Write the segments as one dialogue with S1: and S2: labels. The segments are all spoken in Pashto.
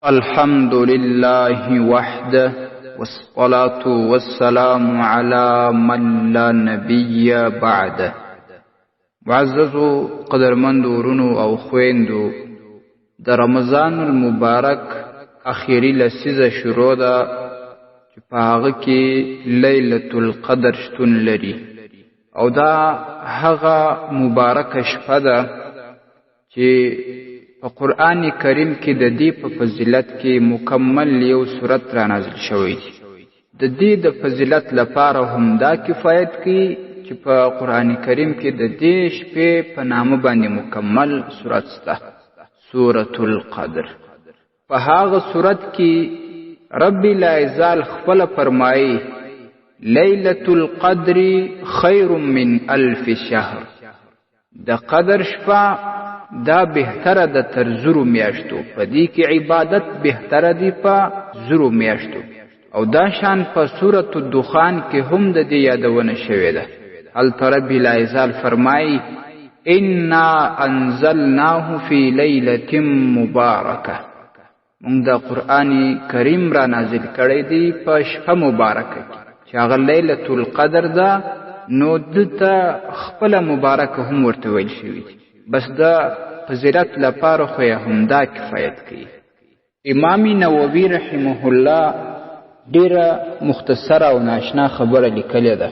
S1: الحمد لله وحده والصلاة والسلام على من لا نبي بعده. معززو قدرمند ورونو او خويندو د رمضان المبارک اخیری لسیزه شروع ده چې په هغه کې لیلة القدر شتون لري او دا هغه مبارک شپه ده چې په قرآن کریم کې د دې په فضیلت کې مکمل یو سورت را نازل شوی دی. د دې د فضیلت لپاره هم دا کفایت کوي چې په قرآن کریم کې د دې شپې په نامه باندې مکمل سورت شته، سورة القدر. په هغه سورت کې رب العزال خپل فرمایي لیلة القدر خیر من الف شهر. د قدر شپه دا بهتره ده تر زرو میاشتو، په دې کې عبادت بهتره دی په زرو میاشتو. او دا شان په سورة الدخان کې هم د دې یادونه شوې ده. هلته رب العزال فرمایي انا انزلناه فی لیلة مبارکه. موږ د قرآن کریم را نازل کړی دی په شپه مبارکه کې چې هغه لیلة القدر ده، نو دلته خپله مبارکه هم ورته ویل شوي دي. بس دا فضیلت لپاره خو یې همدا کفایت کوي. امام نووي رحمه الله ډیره مختصره او ناشنا خبره لیکلې ده.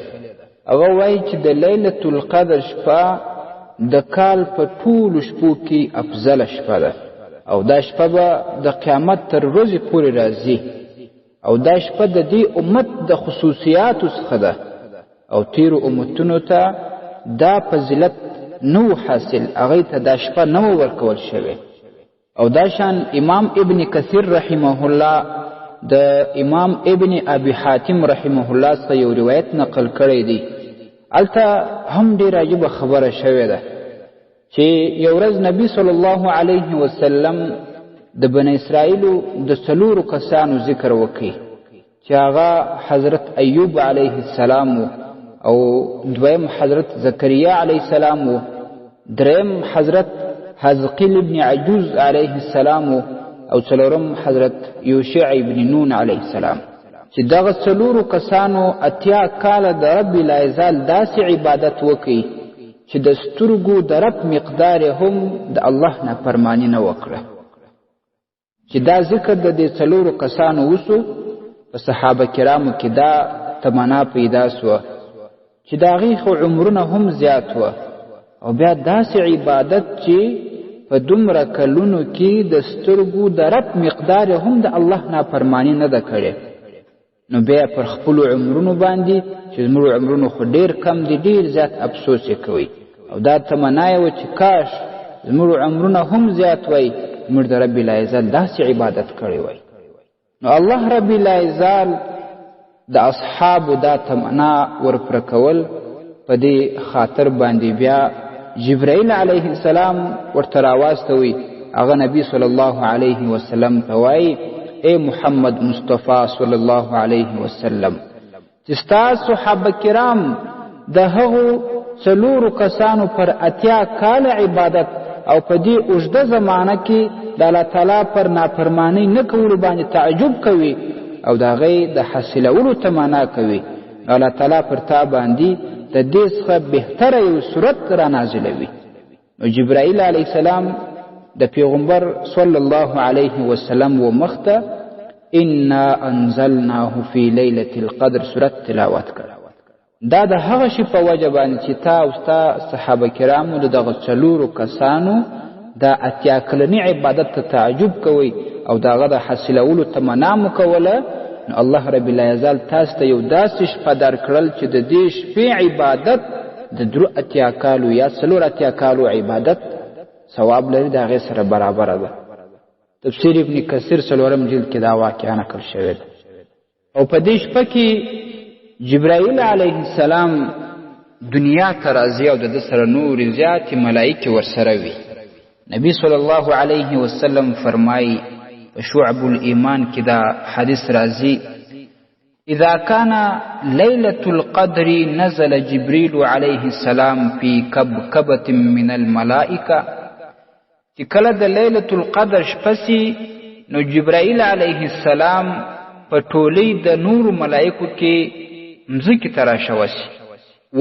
S1: هغه وایي چې د لیلة القدر شپه د کال په ټولو شپو کې افضله شپه ده او دا شپه به د قیامت تر ورځې پورې راځي او دا شپه د دې امت د خصوصیاتو څخه ده او تیرو امتونو ته دا فضیلت نو حاصل، هغه ته دا شپه نو ورکول شوی. او دا شان امام ابن کثیر رحمه الله د امام ابن ابي حاتم رحمه الله څخه یو روایت نقل کړی دی. الته هم ډیر عجیب خبره شوې ده چې یو ورځ نبی صلی الله علیه وسلم د بنی اسرائیل د څلورو کسانو ذکر وکړي چې هغه حضرت ایوب علیه السلام او دویم حضرت زکریا علیه السلام و دریم حضرت حزقیل ابن عجوز علیه السلام او څلورم حضرت یوشع ابن نون علیه السلام، چې دغه څلورو کسانو اتیا کاله د رب العزال داسې عبادت وکړي چې د سترګو د رب مقدار هم د الله نافرماني نه وکړه. چې دا ذکر د دې څلورو کسانو وسو، په صحابه کرامو کې دا تمنا پیدا سوه چې د هغې خو عمرونه هم زیات وه او بیا داسې عبادت چې په دومره کلونو کې د سترګو د رب مقدار هم د الله نافرماني نه ده کړې. نو بیا پر خپلو عمرونو باندې چې زموږ عمرونو خو ډېر کم دي ډېر زیات افسوس یې کوي او دا تمنا یې وه چې کاش زموږ عمرونه هم زیات وای، موږ د رب العزال داسې عبادت کړی وای. نو الله رب العزال د اصحابو دا تمنا ورپره کول په دې خاطر باندې بیا جبرائیل علیه السلام ورته راواستوي. هغه نبی صلی الله علیه وسلم ته وایي ای محمد مصطفی صلی الله علیه وسلم چې ستاسو صحابه کرام د هغو څلورو کسانو پر اتیا کاله عبادت او په دې اوږده زمانه کې د الله تعالی پر نافرمانۍ نه کولو باندې تعجب کوي او د هغې د حاصلولو تمنا کوي، الله تعالی پر تا باندې د دې څخه بهتره یو صورت را نازلوي. نو جبرائیل علیه السلام د پیغمبر صلی الله علیه وسلم و مخته انا انزلناه فی لیلة القدر صورت تلاوت کړ. دا د هغه شي په وجه باندې چې تا او ستا صحابه کرامو د دغه څلورو کسانو دا اتیا کلنی عبادت ته تعجب کوئ او داغه د حاصلولو تمنا مو کوله. نو الله رب العزال تاسو ته یو داسې شپه درکړل چې د دې شپې عبادت د درو اتیا کالو یا څلور اتیا کالو عبادت ثواب لري، د هغې سره برابره ده. تفسیر ابن کثیر څلورم جلد کې دا واقعه نقل شوې ده. او په دې شپه کې جبرائیل علیه السلام دنیا ته راځي او د ده سره نورې زیاتې ملایکې ورسره وي. نبی صلی الله علیه وسلم فرمایي په شعب الایمان کې دا حدیث راځي اذا كان ليلة القدر نزل جبريل عليه السلام في كبكبة من الملائكة چې کله د لیلة القدر شپه سي نو جبرائیل علیه السلام په ټولۍ د نور ملائکو کې مځکې ته راشوسي.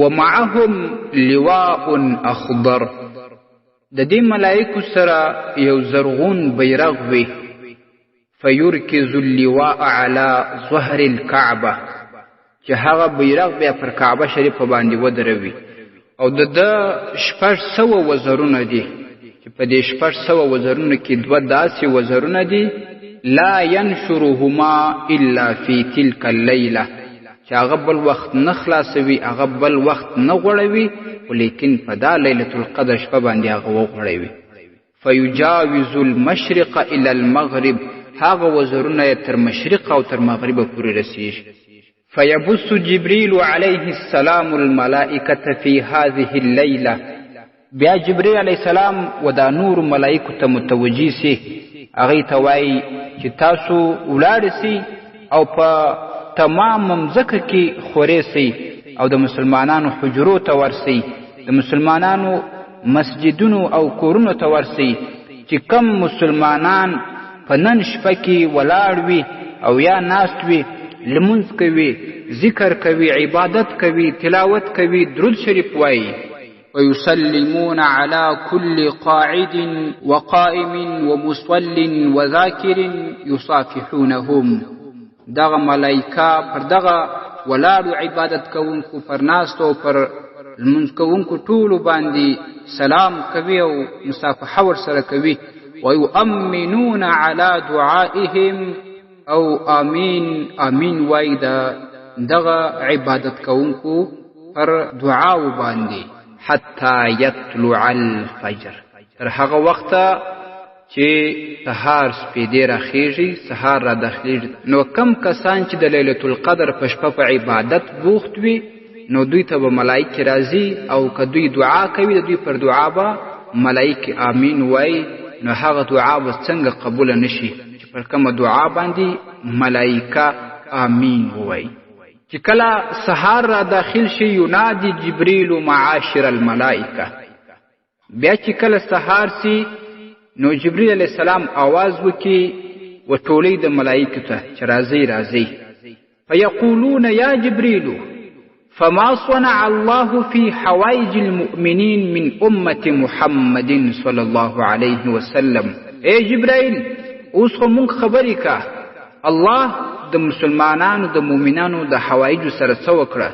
S1: ومعهم لواء اخضر، د دې ملائکو سره یو زرغون بیرغ وي. فیرکز اللواء علی ظهر الكعبه، چې هغه بیرغ بیا پر کعبه شریفه باندې ودروي. او د 600 وزرونه دي چې په دې 600 وزرونو کې 2 داسې وزرونه دي لا ينشرهما الا في تلك الليله، چې هغه بل وخت نه خلاصوي، هغه بل وخت نه غوړوي، ولیکن په دا لیلة القدر شپه باندې هغه وغوړوي. فیجاوز المشرق الى المغرب، هغه وزرونه تر مشرق او تر مغرب پورې رسیږي. فيبث جبريل عليه السلام الملائكة في هذه الليلة، بیا جبريل عليه السلام ودا نور ملائکو ته متوجی سي، هغه ته وایي چې تاسو ولاړ سي او په تمام ممزکه کې خورې سي او د مسلمانانو حجرو ته ورسي، د مسلمانانو مسجدونو او کورونو ته ورسي چې کم مسلمانان په نن شپه کې ولاړ وي او یا ناست وي، لمونځ کوي، ذکر کوي، عبادت کوي، تلاوت کوي، درود شریف وایي. ويسلمون على كل قاعد وقائم ومصل وذاكر يصافحونهم، دغه ملائکه پر دغه ولاړو عبادت کوونکو، پر ناستو، پر لمونځ کوونکو ټولو باندې سلام کوي او مصافحه ورسره کوي. ويؤمنون على دعائهم، او آمین آمین وای دغه عبادت کوونکو پر دعاو باندې. حتی یطلع الفجر، تر هغه وخته چې سهار سپیدې راخیږي، سهار را داخلیږي. نو کم کسان چې د لیلة القدر په شپه په عبادت بوخت وي، نو دوی ته به ملائکې راځي، او که دوی دعا کوي د دوی پر دعا به ملائکې آمین وای. نو هغه دعا به څنګه قبول نشي چې پر کومه دعا باندې ملائکه آمین وای. چې کله سهار را داخل شي، ینادي جبریل معاشر الملائکه، بیا چې کله سهار سي نو جبریل علیہ السلام آواز وکي و ټولې د ملائکه ته چې راځي راځي. فیقولون یا جبریل فما صنع الله في حوائج المؤمنين من امه محمد صلی الله علیه وسلم. اے جبرائیل، اوس خو مونږ خبرې کا، الله د مسلمانانو د مؤمنانو د حوائج سره څه وکړه،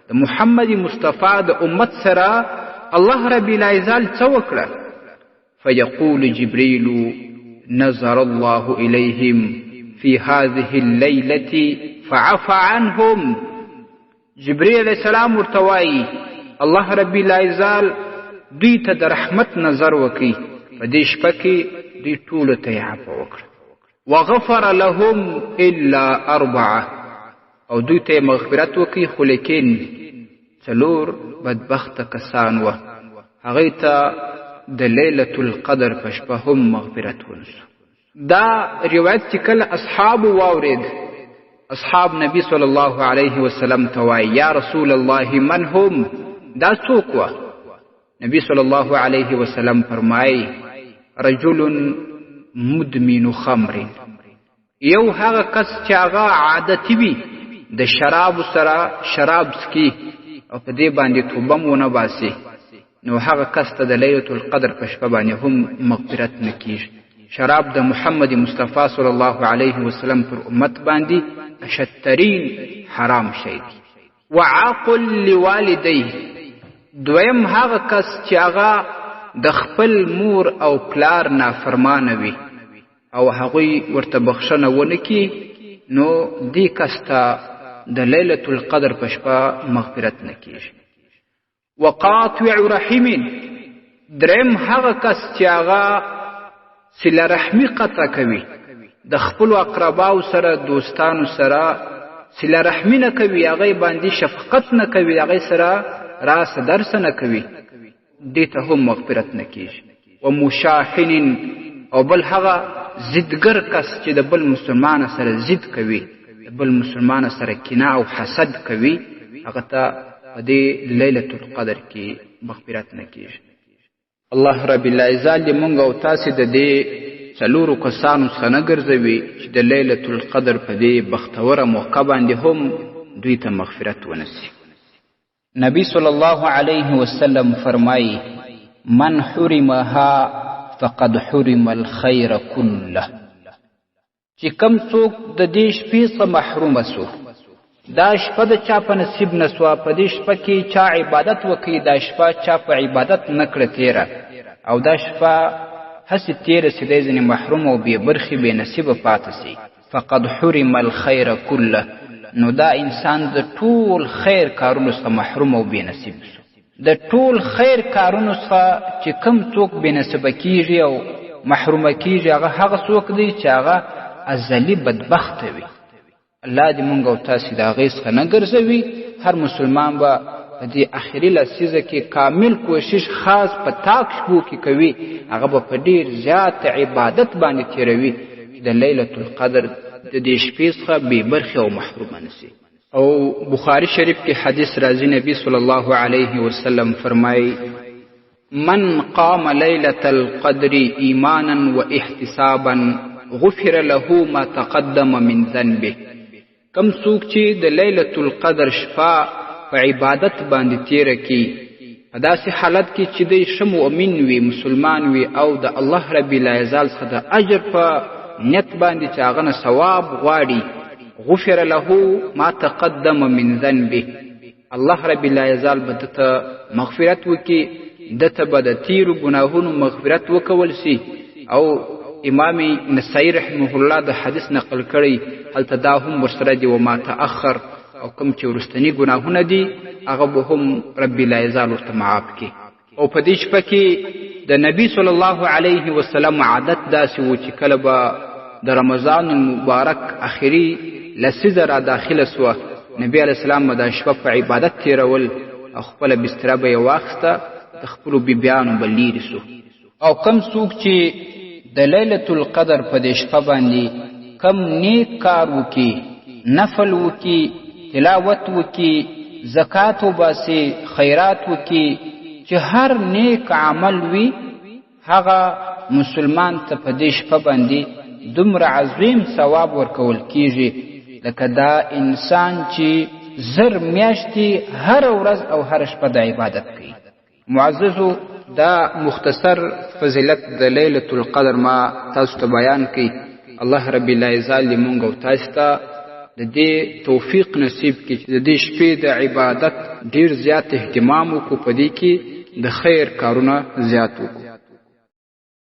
S1: د محمد مصطفی د امت سره الله رب العزال څه وکړه. فيقول جبريل نظر الله إليهم في هذه الليلة فعفى عنهم. جبريل عليه السلام ورتوائي الله رب العزال دوی ته د رحمت نظر وکي، په دې شپه کې دوی ټولو ته یې عفو وکړه. وغفر لهم الا 4، او دوی ته مغفرت وکي، خو لیکن 4 بدبخته کسان وه، هغوی ته د لیلة القدر په شپه هم مغفرت ونسو. دا روایت چې کله اصحابو واورید، اصحاب نبی صلی الله علیه وسلم ته وایي یا رسول الله من هم، دا څوک وه؟ نبی صلی الله علیه وسلم فرمایي رجل مدمن خمر، یو هغه کس چې هغه عادتي وي د شرابو سره شراب سکي او په دې باندې توبه ونه باسي، نو هغه کس ته د لیلة القدر په شپه باندې هم مغفرت نه کیږي. شراب د محمد مصطفی صلی الله علیه وسلم پر امت باندې اشدترین حرام شی دی. وعاقل لوالديه، دویم هغه کس چې هغه د خپل مور او پلار نافرمانه وي او هغوی ورته بخښنه ونه کي، نو دې کس ته د لیلة القدر په شپه مغفرت نه کیږي. وقاطع رحم، دریم هغه کس چې هغه صله رحمي قطع کوي، د خپلو اقرباو سره دوستانو سره صله رحمي نه کوي، هغې باندې شفقت نه کوي، هغې سره راس درس نه کوي، دې ته هم مغفرت نه کیږي. ومشاحن، او بل هغه ضدګر کس چې د بل مسلمان سره ضد کوي، د بل مسلمان سره کینه او حسد کوي، هغه ته په دې لیلة القدر کې مغفرت نه کیږي. الله رب العزت دې مونږ او تاسې د دې څلورو کسانو څخه نه ګرځوي چې د لیلة القدر په دې بختوره موقع باندې هم دوی ته مغفرت ونسی. نبی صلی الله علیه وسلم فرمایي من حرمها فقد حرم الخیر كله، چې کم څوک د دې شپې څخه محرومه سو، دا شپه د چا په نصیب نه سوه، په دې شپه کې چا عبادت وکړي، دا شپه چا په عبادت نه کړه تیره، او دا شپه هسې تیره سي، دی ځینې محروم او بې برخې بې نصیبه پاته سي، فقد حرم الخیر كله، نو دا انسان د ټول خیر کارونو څخه محروم او بې نصیب سو. د ټول خیر کارونو څخه چې کم څوک بې نصیبه کیږي او محرومه کیږي، هغه څوک دی چې هغه ازلي بدبخته وي. الله دې مونږ او تاسې د هغې څخه نه ګرځوي. هر مسلمان به په دې اخري لسیزه کې کامل کوشش خاص په تاک شپو کې کوي، هغه به په ډېر زیات عبادت باندې تېروي چې د لیلة القدر د دې شپې څخه بې برخې او محرومه نسي. او بخاري شریف کې حدیث راځي، نبی صلی الله علیه وسلم فرمایي من قام لیلة القدر ایمانا و احتسابا غفر له ما تقدم من ذنبه. کم څوک چې د لیلة القدر شپه په عبادت باندې تیره کی، په داسې حالت کې چې دی ښه مؤمن وي، مسلمان وي، او د الله رب العزال څخه د اجر په نیت باندې چې هغه نه ثواب غواړي، غفر له ما تقدم من ذنبه، الله رب العزال به دته مغفرت وکړي، دته به د تیرو ګناهونو مغفرت وکول سي. او امام نسائی رحمه الله د حدیث نقل کړی، هلته دا هم ورسره دي وما تأخر، او کوم چې وروستني ګناهونه دي هغه به هم رب العزال ورته معاف کړي. او په دې شپه کې د نبی صلی الله علیه وسلم عادت داسې و چې کله به د رمضان المبارک اخري لسیزه را داخله سوه، نبی علیه السلام به دا شپه په عبادت تېرول او خپله بستره به یې واخیسته، د خپلو بیبیانو به لیرې سو. او کم څوک چې د لیلة القدر په دې شپه باندې کم نیک کار وکي، نفل وکي، تلاوت وکي، زکات وباسي، خیرات وکي، چې هر نیک عمل وي، هغه مسلمان ته په دې شپه باندې دومره عظیم ثواب ورکول کیږي لکه دا انسان چې زر میاشتې هر ورځ او هر شپه د عبادت کوي. معززو، دا مختصر فضیلت د لیلة القدر ما تاسو ته بیان کړي. الله رب العزال دې مونږ او تاسو ته د دې توفیق نصیب کړي چې د دې شپې د عبادت ډیر زیات اهتمام وکړو، په دې کې د خیر کارونه زیات وکړو.